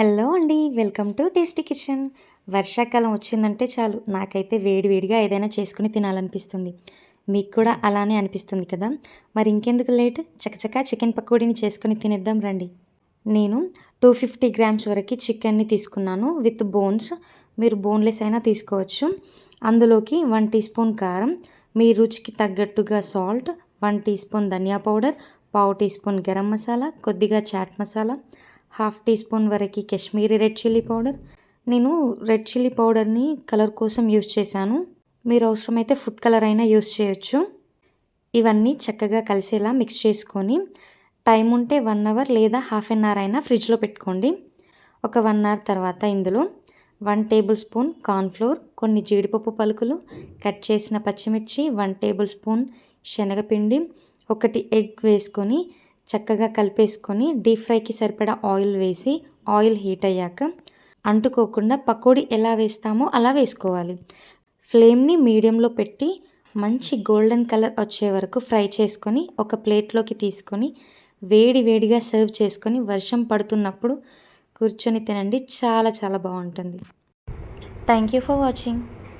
Hello అండి. Welcome to tasty kitchen. వర్షాకాలం వచ్చిందంటే చాలు నాకైతే వేడివేడిగా ఏదైనా చేసుకుని తినాలనిపిస్తుంది. మీకు కూడా అలానే అనిపిస్తుంది కదా! మరి ఇంకెందుకు లేట్, చకచకా చికెన్ పకోడీని చేసుకొని తినేద్దాం రండి. నేను 250 గ్రామ్స్ వరకు చికెన్‌ని తీసుకున్నాను విత్ బోన్స్. మీరు బోన్‌లెస్ అయినా తీసుకోవచ్చు. అందులోకి 1 టీ స్పూన్ కారం, మీ రుచికి తగ్గట్టుగా సాల్ట్, 1 టీ స్పూన్ ధనియా పౌడర్, పావు టీ స్పూన్ గరం మసాలా, కొద్దిగా chaat masala, half teaspoon వరకు కాశ్మీరీ రెడ్ చిల్లీ పౌడర్. నేను రెడ్ చిల్లీ పౌడర్ని కలర్ కోసం యూస్ చేశాను. మీరు అవసరమైతే ఫుడ్ కలర్ అయినా యూస్ చేయొచ్చు. ఇవన్నీ చక్కగా కలిసేలా మిక్స్ చేసుకొని టైం ఉంటే 1 అవర్ లేదా హాఫ్ అన్ అవర్ అయినా ఫ్రిడ్జ్లో పెట్టుకోండి. ఒక 1 అవర్ తర్వాత ఇందులో 1 టేబుల్ స్పూన్ కార్న్ఫ్లోర్, కొన్ని జీడిపప్పు పలుకులు, కట్ చేసిన పచ్చిమిర్చి, 1 టేబుల్ స్పూన్ శనగపిండి, 1 ఎగ్ వేసుకొని చక్కగా కలిపేసుకొని డీప్ ఫ్రైకి సరిపడా ఆయిల్ వేసి ఆయిల్ హీట్ అయ్యాక అంటుకోకుండా పకోడీ ఎలా వేస్తామో అలా వేసుకోవాలి. ఫ్లేమ్ని మీడియంలో పెట్టి మంచి గోల్డెన్ కలర్ వచ్చే వరకు ఫ్రై చేసుకొని ఒక ప్లేట్లోకి తీసుకొని వేడి వేడిగా సర్వ్ చేసుకొని వర్షం పడుతున్నప్పుడు కూర్చొని తినండి. చాలా చాలా బాగుంటుంది. Thank you for watching.